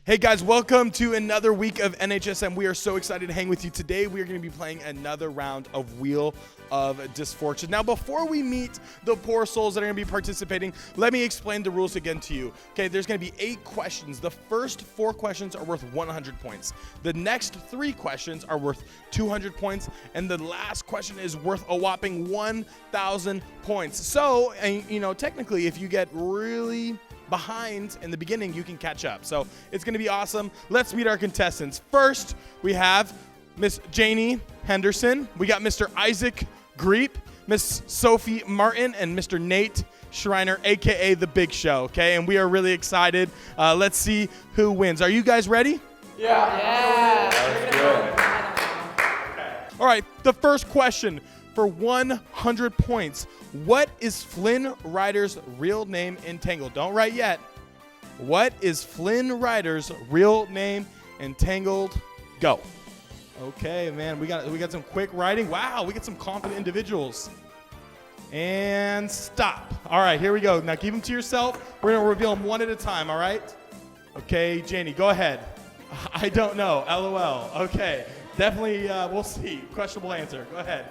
Hey guys, welcome to another week of Nhsm. We are so excited to hang with you today. We are going to be playing another round of Wheel of Disfortune. Now, before we meet the poor souls that are going to be participating, let me explain the rules again to you. Okay, there's going to be 8 questions. The first 4 questions are worth 100 points. The next 3 questions are worth 200 points, and the last question is worth a whopping 1,000 points. So, technically, if you get really behind in the beginning, you can catch up. So it's going to be awesome. Let's meet our contestants. First, we have Miss Janie Henderson. We got Mr. Isaac Greep, Miss Sophie Martin, and Mr. Nate Schreiner, aka The Big Show. Okay, and we are really excited. Let's see who wins. Are you guys ready? Yeah. Let's do it. Okay. All right, the first question for 100 points. What is Flynn Rider's real name in Tangled? Don't write yet. What is Flynn Rider's real name in Tangled? Go. Okay, man, we got some quick writing. Wow, we got some confident individuals. And stop. All right, here we go. Now keep them to yourself. We're gonna reveal them one at a time, all right? Okay, Janie, go ahead. I don't know, LOL. Okay, definitely, we'll see. Questionable answer, go ahead.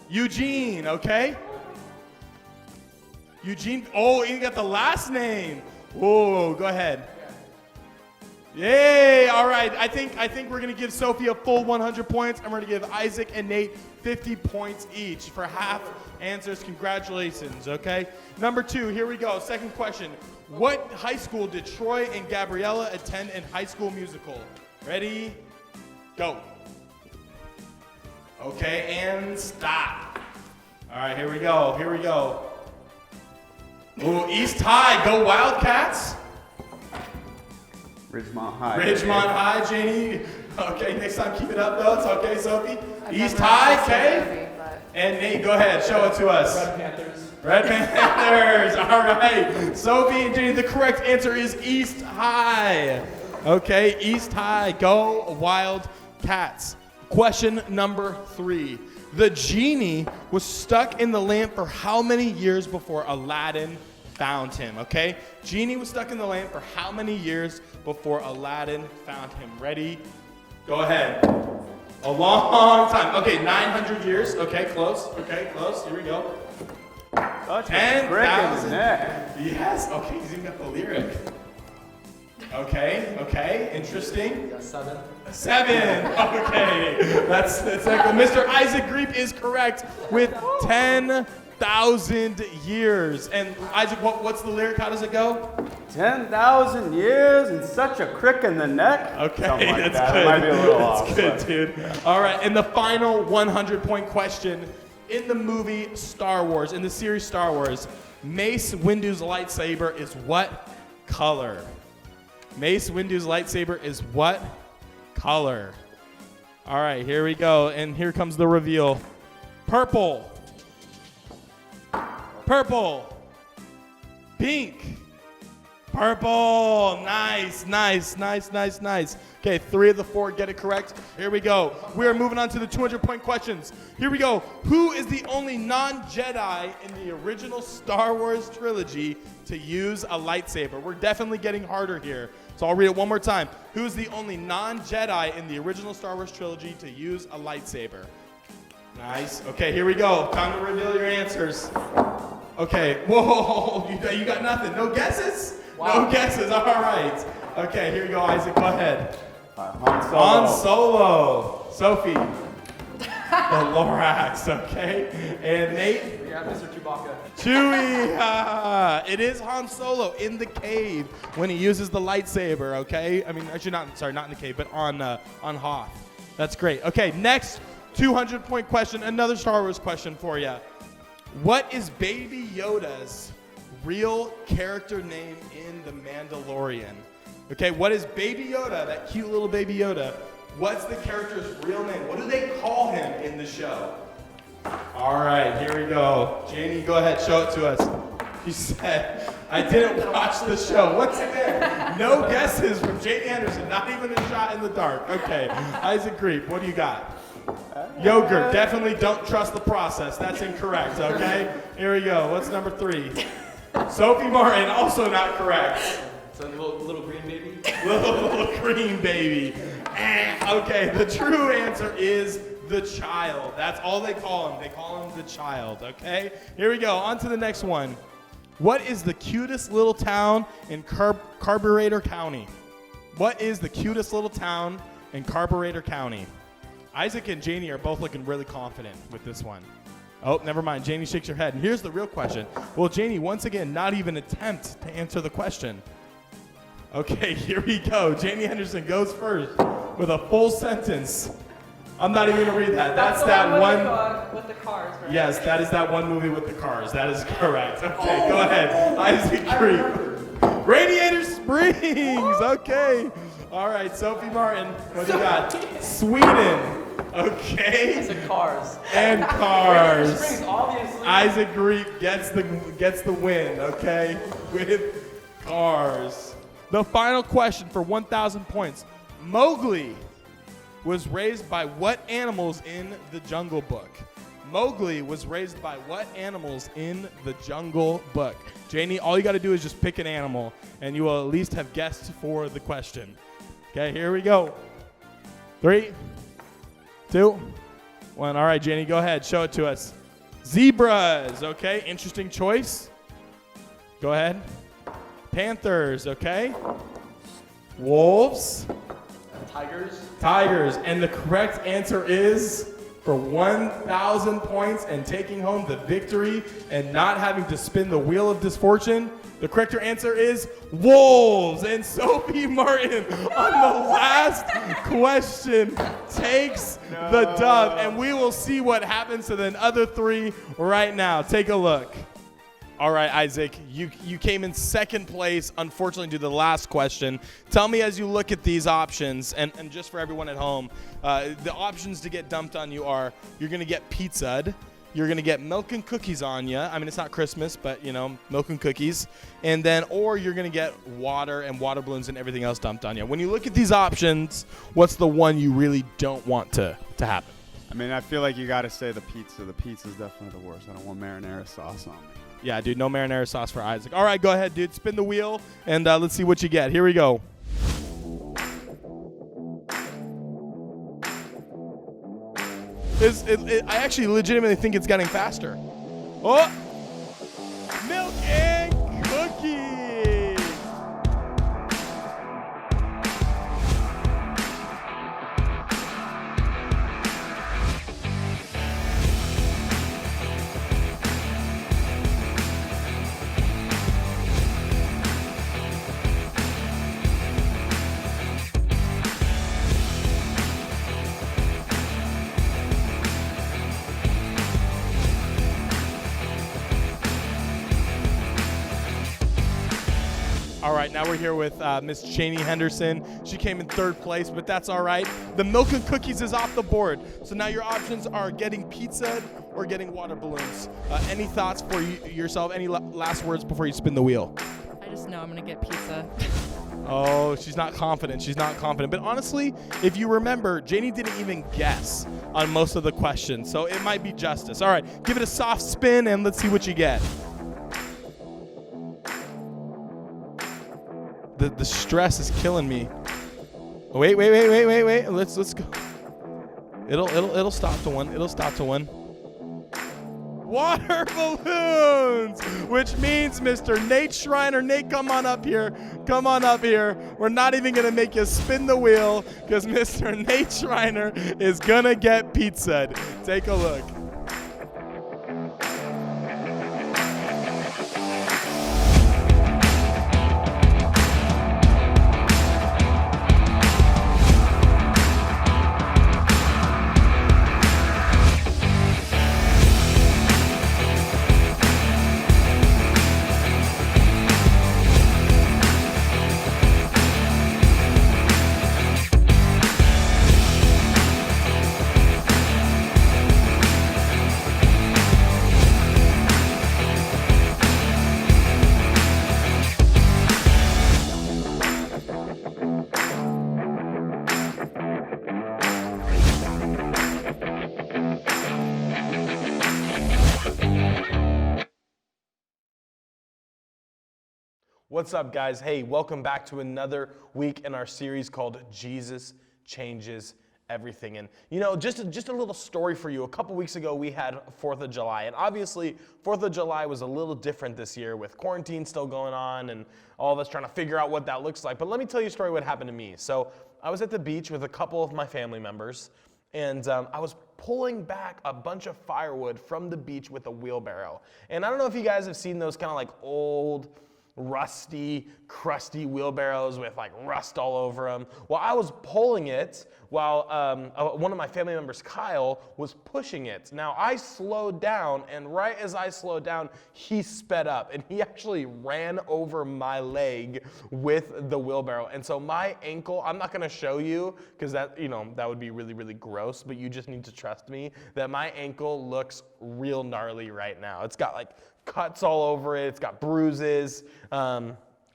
Eugene, okay? Eugene, oh, you got the last name. Whoa, go ahead. Yay, all right. I think we're going to give Sophie a full 100 points, and we're going to give Isaac and Nate 50 points each for half answers. Congratulations, okay? Number 2, here we go. Second question. What high school did Troy and Gabriella attend in High School Musical? Ready? Go. Okay, and stop. All right, here we go. Ooh, East High, go Wildcats. Ridgemont High. Ridgemont High, Janie. Okay, next time keep it up though. It's okay, Sophie. East High, okay. And Nate, go ahead, show it to us. Red Panthers. Red Panthers, all right. Sophie and Janie, the correct answer is East High. Okay, East High, go Wildcats. Question number 3. The genie was stuck in the lamp for how many years before Aladdin found him? Okay? Genie was stuck in the lamp for how many years before Aladdin found him? Ready? Go ahead. A long time. Okay, 900 years. Okay, close. Okay, close. Here we go. 10,000. Yes. Okay, he's even got the lyric. Okay, interesting. 7. 7. Okay, that's excellent. Mr. Isaac Greep is correct with 10,000 years. And Isaac, what's the lyric? How does it go? 10,000 years and such a crick in the neck. Okay, something like that's that. good. It might be a little off. That's good, dude. All right, and the final 100-point question. In the movie Star Wars, in the series Star Wars, Mace Windu's lightsaber is what color? Mace Windu's lightsaber is what color? All right, here we go. And here comes the reveal. Purple. Purple. Pink. Purple. Nice. Okay, 3 of the 4 get it correct. Here we go. We are moving on to the 200-point questions. Here we go. Who is the only non-Jedi in the original Star Wars trilogy to use a lightsaber? We're definitely getting harder here. So I'll read it one more time. Who is the only non-Jedi in the original Star Wars trilogy to use a lightsaber? Nice. Okay, here we go. Time to reveal your answers. Okay. Whoa, you got nothing. No guesses? Wow. No guesses. All right. Okay, here you go, Isaac. Go ahead. Han Solo. Han Solo. Sophie. The Lorax, okay? And Nate? We got Mr. Chewbacca. Chewie! It is Han Solo in the cave when he uses the lightsaber, okay? I mean, actually not in the cave, but on Hoth. That's great. Okay, next 200-point question, another Star Wars question for you. What is Baby Yoda's real character name in The Mandalorian? Okay, what is Baby Yoda, that cute little Baby Yoda? What's the character's real name? What do they call him in the show? All right, here we go. Janie, go ahead, show it to us. She said, I didn't watch the show. Once again, no guesses from Janie Anderson, not even a shot in the dark. Okay, Isaac Greep, what do you got? Yogurt, definitely don't trust the process. That's incorrect, okay? Here we go. What's number 3? Sophie Martin, also not correct. So little green baby. Little green baby. Okay, the true answer is the child. That's all they call him. They call him the child, okay? Here we go. On to the next one. What is the cutest little town in Carburetor County? What is the cutest little town in Carburetor County? Isaac and Janie are both looking really confident with this one. Oh, never mind. Janie shakes her head. And here's the real question. Will Janie once again not even attempt to answer the question? Okay, here we go. Janie Henderson goes first with a full sentence. I'm not even going to read that. That's that one. With the cars. Right? Yes, that is that one movie with the cars. That is correct. Okay, go ahead. Isaac Creek. Radiator Springs. Okay. All right, Sophie Martin. What do you got? Sweden. Okay. It's the cars. And cars. Springs, obviously. Isaac Greek gets the win, okay? With cars. The final question for 1,000 points. Mowgli was raised by what animals in the Jungle Book? Mowgli was raised by what animals in the Jungle Book? Janie, all you got to do is just pick an animal, and you will at least have guessed for the question. Okay, here we go. 3, 2, 1. All right, Janie, go ahead. Show it to us. Zebras. Okay, interesting choice. Go ahead. Panthers. Okay. Wolves. Tigers. Tigers. And the correct answer is, for 1,000 points and taking home the victory and not having to spin the wheel of misfortune, the correct answer is wolves. And Sophie Martin on the last question takes the dub. And we will see what happens to the other 3 right now. Take a look. All right, Isaac, you came in second place, unfortunately, due to the last question. Tell me, as you look at these options, and just for everyone at home, the options to get dumped on you are, you're going to get pizzaed, you're going to get milk and cookies on you. I mean, it's not Christmas, but, you know, milk and cookies. And then, or you're going to get water and water balloons and everything else dumped on you. When you look at these options, what's the one you really don't want to happen? I mean, I feel like you got to say the pizza. The pizza's definitely the worst. I don't want marinara sauce on me. Yeah, dude, no marinara sauce for Isaac. All right, go ahead, dude. Spin the wheel, and let's see what you get. Here we go. I actually legitimately think it's getting faster. Oh! Milk and cookies! All right, now we're here with Miss Janie Henderson. She came in third place, but that's all right. The milk and cookies is off the board. So now your options are getting pizza or getting water balloons. Any thoughts for yourself? Any last words before you spin the wheel? I just know I'm going to get pizza. Oh, she's not confident. She's not confident. But honestly, if you remember, Janie didn't even guess on most of the questions. So it might be justice. All right, give it a soft spin and let's see what you get. The stress is killing me. Oh, wait. Let's go. It'll stop to one. It'll stop to one. Water balloons, which means Mr. Nate Schreiner. Nate, come on up here. Come on up here. We're not even gonna make you spin the wheel because Mr. Nate Schreiner is gonna get pizzaed. Take a look. What's up, guys? Hey, welcome back to another week in our series called Jesus Changes Everything. And just a little story for you. A couple weeks ago, we had 4th of July. And obviously, 4th of July was a little different this year with quarantine still going on and all of us trying to figure out what that looks like. But let me tell you a story what happened to me. So I was at the beach with a couple of my family members. And I was pulling back a bunch of firewood from the beach with a wheelbarrow. And I don't know if you guys have seen those kind of like old, rusty, crusty wheelbarrows with like rust all over them. Well, I was pulling it while one of my family members, Kyle, was pushing it. Now, I slowed down, and right as I slowed down, he sped up, and he actually ran over my leg with the wheelbarrow. And so my ankle, I'm not gonna show you, because that would be really, really gross, but you just need to trust me that my ankle looks real gnarly right now. It's got like cuts all over it. It's got bruises.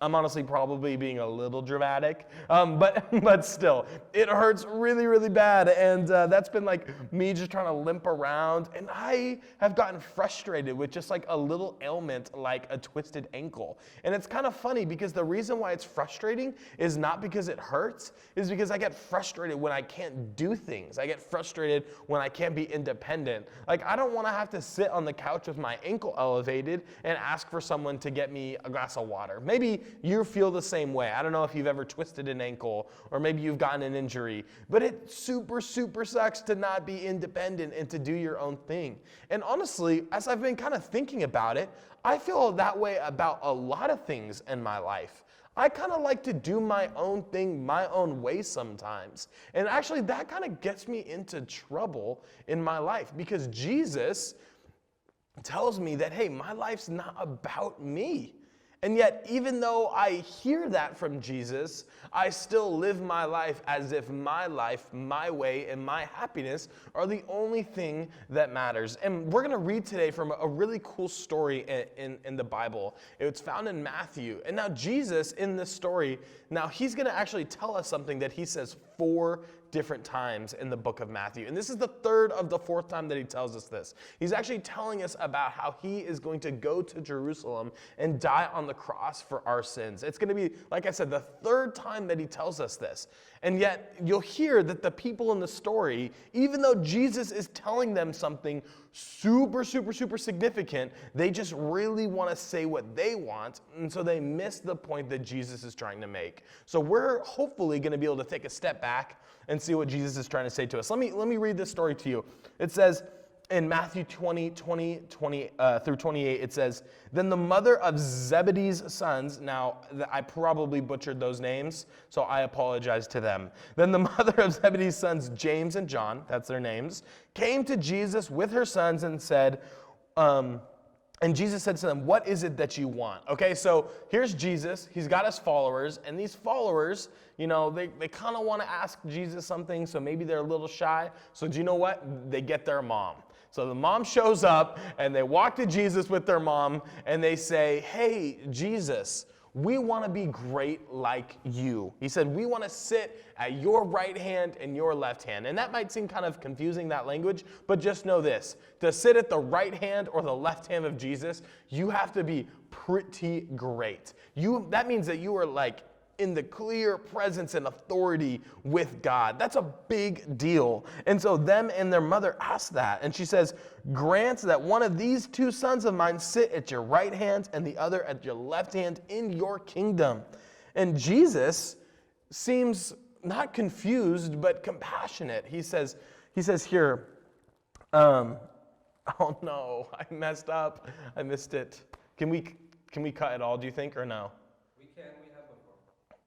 I'm honestly probably being a little dramatic, but still, it hurts really, really bad. And that's been like me just trying to limp around. And I have gotten frustrated with just like a little ailment like a twisted ankle. And it's kind of funny because the reason why it's frustrating is not because it hurts, is because I get frustrated when I can't do things. I get frustrated when I can't be independent. Like, I don't want to have to sit on the couch with my ankle elevated and ask for someone to get me a glass of water. Maybe you feel the same way. I don't know if you've ever twisted an ankle or maybe you've gotten an injury, but it super, super sucks to not be independent and to do your own thing. And honestly, as I've been kind of thinking about it, I feel that way about a lot of things in my life. I kind of like to do my own thing my own way sometimes. And actually, that kind of gets me into trouble in my life because Jesus tells me that, hey, my life's not about me. And yet, even though I hear that from Jesus, I still live my life as if my life, my way, and my happiness are the only thing that matters. And we're going to read today from a really cool story in the Bible. It's found in Matthew. And now Jesus, in this story, now he's going to actually tell us something that he says 4 different times in the book of Matthew. And this is the 3rd of the 4th time that he tells us this. He's actually telling us about how he is going to go to Jerusalem and die on the cross for our sins. It's going to be, like I said, the 3rd time that he tells us this. And yet you'll hear that the people in the story, even though Jesus is telling them something super, super, super significant, they just really want to say what they want, and so they miss the point that Jesus is trying to make. So we're hopefully going to be able to take a step back and see what Jesus is trying to say to us. Let me read this story to you. It says in Matthew 20 through 28, it says, "Then the mother of Zebedee's sons," now I probably butchered those names, so I apologize to them. "Then the mother of Zebedee's sons, James and John," that's their names, "came to Jesus with her sons and said," and Jesus said to them, "What is it that you want?" Okay, so here's Jesus. He's got his followers, and these followers, they kind of want to ask Jesus something, so maybe they're a little shy. So do you know what? They get their mom. So the mom shows up, and they walk to Jesus with their mom, and they say, "Hey, Jesus, we want to be great like you." He said, "We want to sit at your right hand and your left hand." And that might seem kind of confusing, that language, but just know this. To sit at the right hand or the left hand of Jesus, you have to be pretty great. That means that you are like in the clear presence and authority with God. That's a big deal. And so them and their mother asked that. And she says, "Grant that one of these 2 sons of mine sit at your right hand and the other at your left hand in your kingdom." And Jesus seems not confused, but compassionate. He says here, "Oh no, I messed up. I missed it." Can we cut it all, do you think, or no? We can. We have before.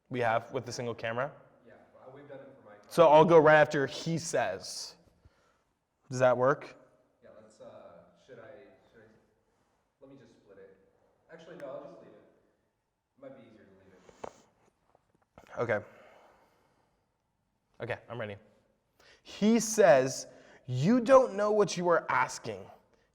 We have with the single camera? Yeah, we've done it for my time. So I'll go right after he says. Does that work? Yeah, let's, should I, let me just split it. Actually, no, I'll just leave it. It might be easier to leave it. Okay, I'm ready. He says, "You don't know what you are asking."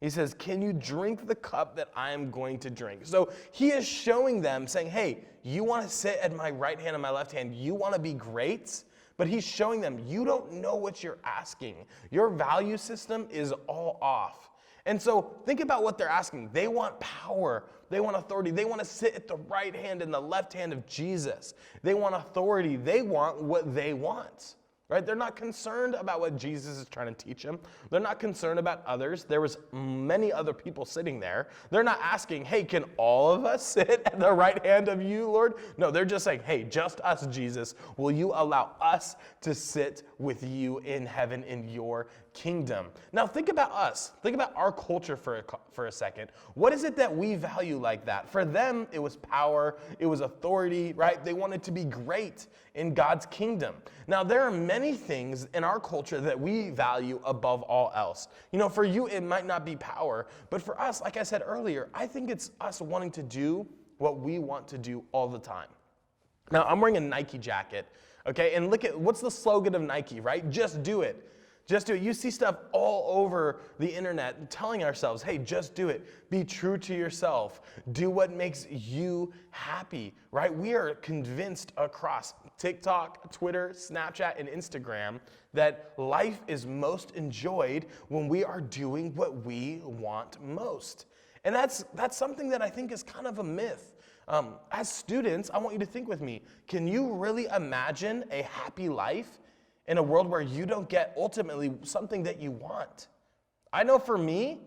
He says, "Can you drink the cup that I am going to drink?" So he is showing them, saying, hey, you want to sit at my right hand and my left hand. You want to be great? But he's showing them, you don't know what you're asking. Your value system is all off. And so think about what they're asking. They want power. They want authority. They want to sit at the right hand and the left hand of Jesus. They want authority. They want what they want. Right? They're not concerned about what Jesus is trying to teach them. They're not concerned about others. There was many other people sitting there. They're not asking, hey, can all of us sit at the right hand of you, Lord? No, they're just saying, hey, just us, Jesus. Will you allow us to sit with you in heaven in your kingdom? Now think about us. Think about our culture for a second. What is it that we value like that? For them, it was power. It was authority, right? They wanted to be great in God's kingdom. Now, there are many things in our culture that we value above all else. You know, for you, it might not be power, but for us, like I said earlier, I think it's us wanting to do what we want to do all the time. Now, I'm wearing a Nike jacket, okay? And look at, what's the slogan of Nike, right? Just do it. Just do it. You see stuff all over the internet telling ourselves, hey, just do it. Be true to yourself. Do what makes you happy, right? We are convinced across TikTok, Twitter, Snapchat, and Instagram that life is most enjoyed when we are doing what we want most. And that's something that I think is kind of a myth. As students, I want you to think with me. Can you really imagine a happy life in a world where you don't get ultimately something that you want? I know for me,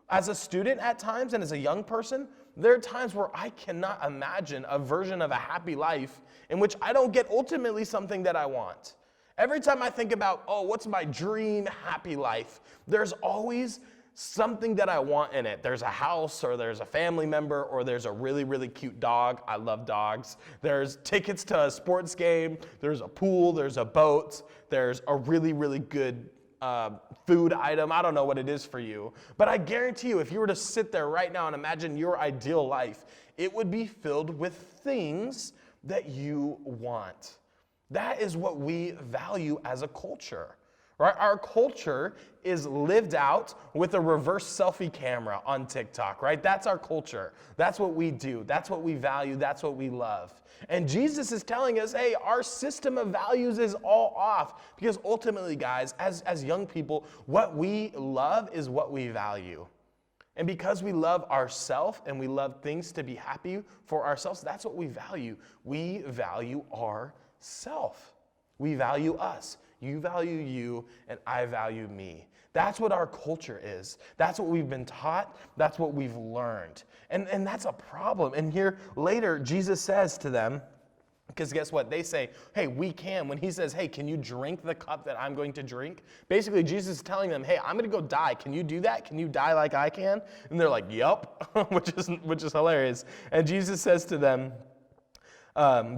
as a student at times and as a young person, there are times where I cannot imagine a version of a happy life in which I don't get ultimately something that I want. Every time I think about, oh, what's my dream happy life, there's always something that I want in it. There's a house, or there's a family member, or there's a really, really cute dog. I love dogs. There's tickets to a sports game. There's a pool. There's a boat. There's a really, really good food item. I don't know what it is for you. But I guarantee you, if you were to sit there right now and imagine your ideal life, it would be filled with things that you want. That is what we value as a culture. Right? Our culture is lived out with a reverse selfie camera on TikTok, right? That's our culture. That's what we do. That's what we value. That's what we love. And Jesus is telling us, hey, our system of values is all off. Because ultimately, guys, as young people, what we love is what we value. And because we love ourselves and we love things to be happy for ourselves, that's what we value. We value ourself. We value us. You value you, and I value me. That's what our culture is. That's what we've been taught. That's what we've learned. And that's a problem. And here later, Jesus says to them, because guess what? They say, hey, we can. When he says, hey, can you drink the cup that I'm going to drink? Basically, Jesus is telling them, hey, I'm going to go die. Can you do that? Can you die like I can? And they're like, yup, which is hilarious. And Jesus says to them,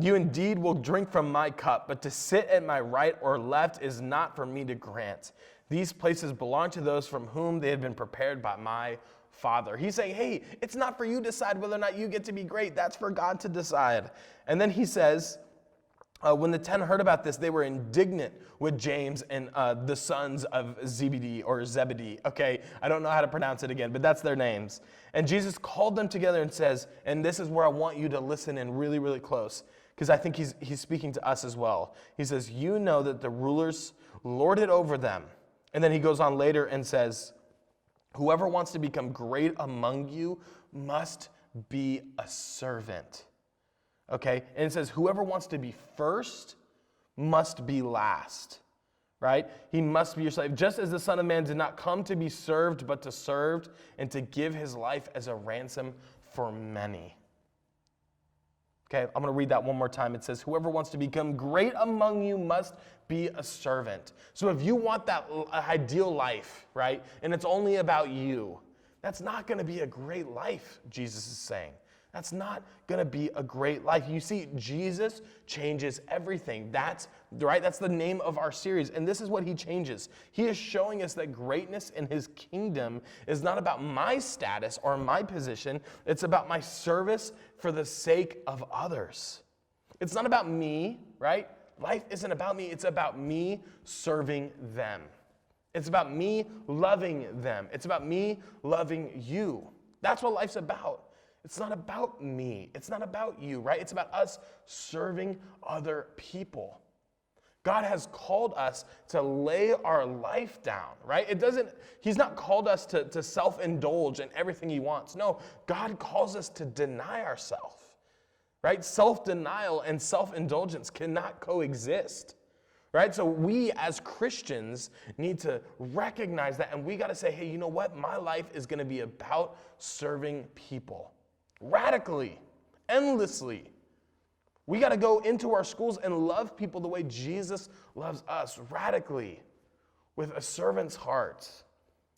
you indeed will drink from my cup, but to sit at my right or left is not for me to grant. These places belong to those from whom they have been prepared by my Father. He's saying, hey, it's not for you to decide whether or not you get to be great. That's for God to decide. And then he says, when the 10 heard about this, they were indignant with James and the sons of Zebedee. Okay, I don't know how to pronounce it again, but that's their names. And Jesus called them together and says, and this is where I want you to listen in really, really close, because I think he's speaking to us as well. He says, you know that the rulers lord it over them. And then he goes on later and says, whoever wants to become great among you must be a servant. Okay, and it says, whoever wants to be first must be last, right? He must be your slave. Just as the Son of Man did not come to be served, but to serve and to give his life as a ransom for many. Okay, I'm going to read that one more time. It says, whoever wants to become great among you must be a servant. So if you want that ideal life, right, and it's only about you, that's not going to be a great life, Jesus is saying. That's not going to be a great life. You see, Jesus changes everything. That's right. That's the name of our series. And this is what he changes. He is showing us that greatness in his kingdom is not about my status or my position. It's about my service for the sake of others. It's not about me, right? Life isn't about me. It's about me serving them. It's about me loving them. It's about me loving you. That's what life's about. It's not about me. It's not about you, right? It's about us serving other people. God has called us to lay our life down, right? He's not called us to self-indulge in everything he wants. No, God calls us to deny ourselves, right? Self-denial and self-indulgence cannot coexist, right? So we as Christians need to recognize that, and we got to say, hey, you know what? My life is going to be about serving people radically, endlessly. We got to go into our schools and love people the way Jesus loves us, radically, with a servant's heart,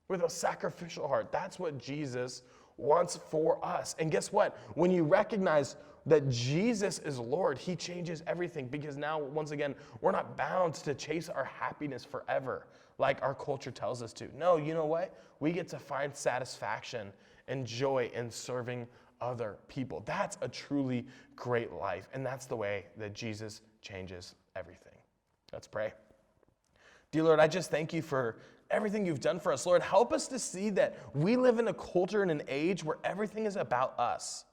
with a sacrificial heart. That's what Jesus wants for us. And guess what? When you recognize that Jesus is Lord, he changes everything, because now, once again, we're not bound to chase our happiness forever like our culture tells us to. No, you know what? We get to find satisfaction and joy in serving other people. That's a truly great life, and that's the way that Jesus changes everything. Let's pray. Dear Lord, I just thank you for everything you've done for us. Lord, help us to see that we live in a culture and an age where everything is about us.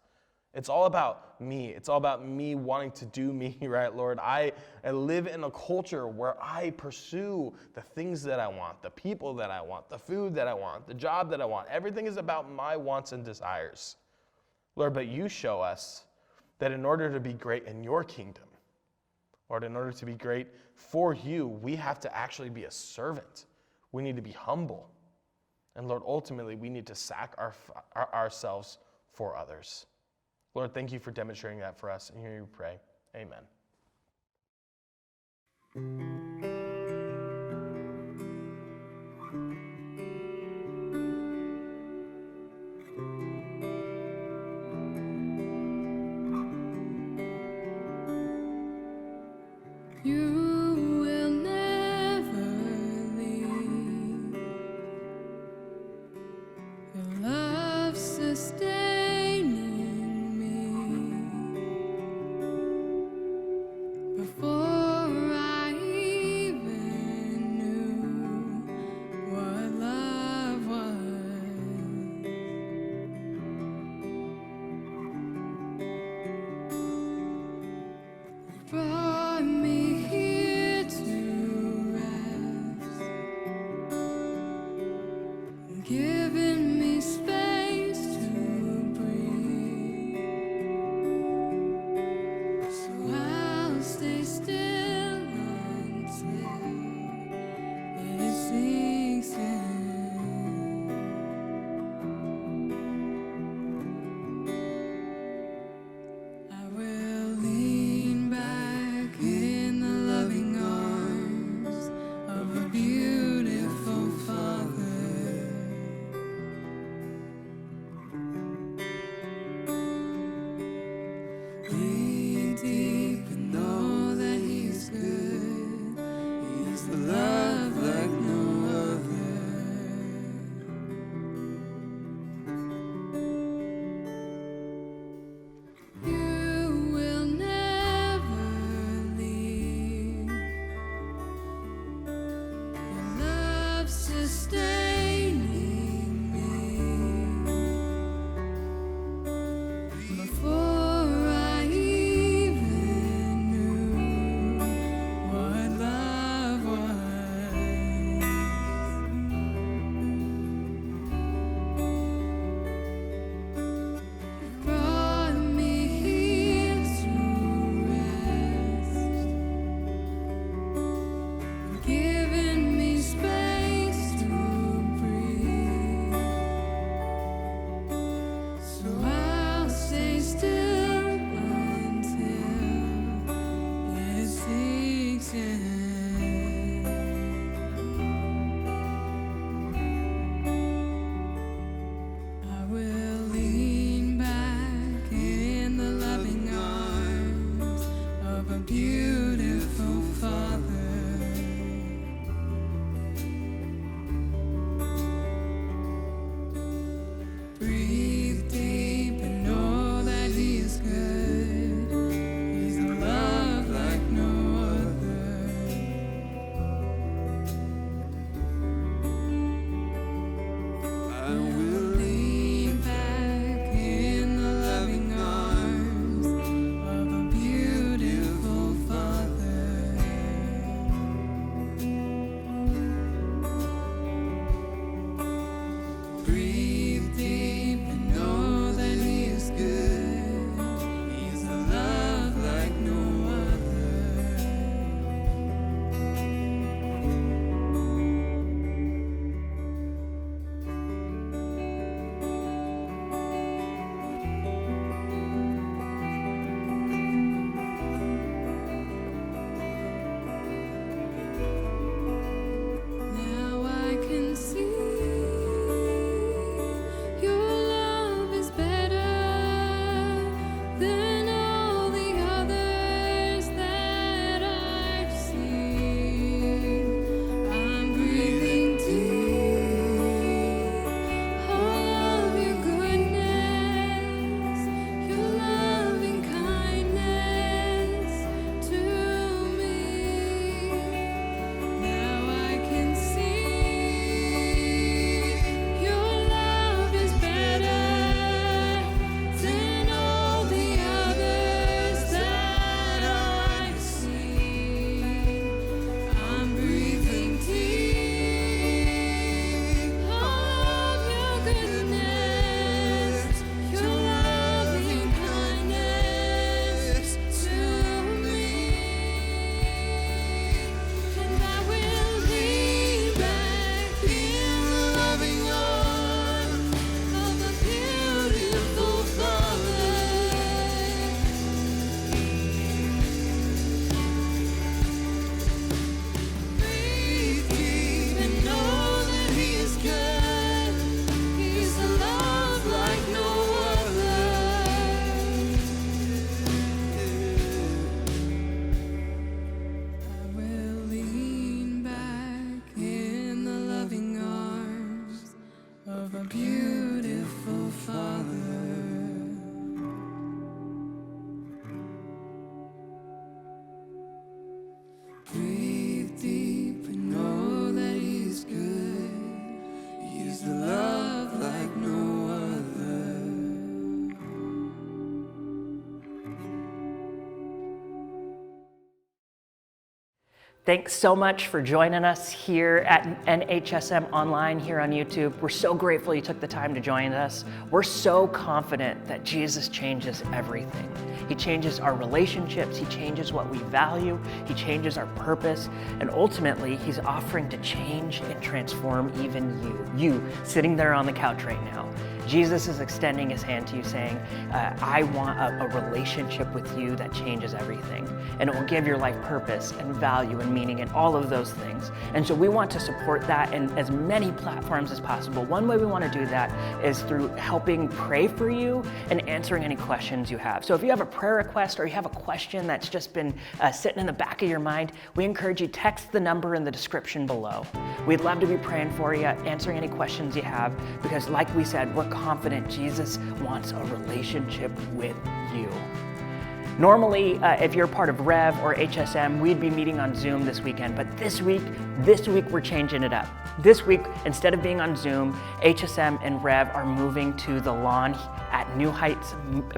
It's all about me. It's all about me wanting to do me, right, Lord? I live in a culture where I pursue the things that I want, the people that I want, the food that I want, the job that I want. Everything is about my wants and desires. Lord, but you show us that in order to be great in your kingdom, Lord, in order to be great for you, we have to actually be a servant. We need to be humble. And Lord, ultimately, we need to sack ourselves for others. Lord, thank you for demonstrating that for us. And here we pray. Amen. You will never leave. Your love sustaining me. Before I Thanks so much for joining us here at NHSM Online here on YouTube. We're so grateful you took the time to join us. We're so confident that Jesus changes everything. He changes our relationships, He changes what we value, He changes our purpose, and ultimately, He's offering to change and transform even you sitting there on the couch right now. Jesus is extending His hand to you saying, I want a relationship with you that changes everything. And it will give your life purpose and value and meaning and all of those things. And so we want to support that in as many platforms as possible. One way we want to do that is through helping pray for you and answering any questions you have. So if you have a prayer request or you have a question that's just been sitting in the back of your mind, we encourage you to text the number in the description below. We'd love to be praying for you, answering any questions you have, because like we said, we're confident Jesus wants a relationship with you. Normally, if you're part of Rev or HSM, we'd be meeting on Zoom this weekend, but this week we're changing it up. This week, instead of being on Zoom, HSM and Rev are moving to the lawn at New Heights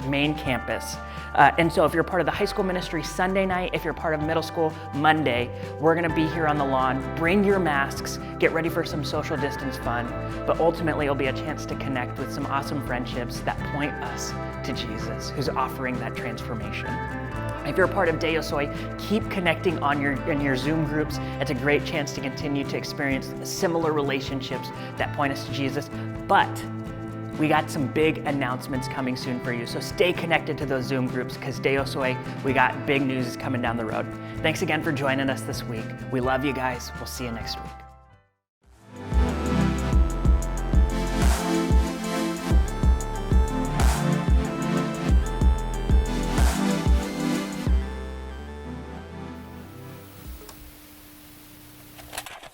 main campus. And so if you're part of the high school ministry Sunday night, if you're part of middle school Monday, we're gonna be here on the lawn. Bring your masks, get ready for some social distance fun, but ultimately it'll be a chance to connect with some awesome friendships that point us to Jesus, who's offering that transformation. If you're a part of DeYoSoy, keep connecting in your Zoom groups. It's a great chance to continue to experience similar relationships that point us to Jesus. But we got some big announcements coming soon for you. So stay connected to those Zoom groups, because DeYoSoy, we got big news coming down the road. Thanks again for joining us this week. We love you guys. We'll see you next week.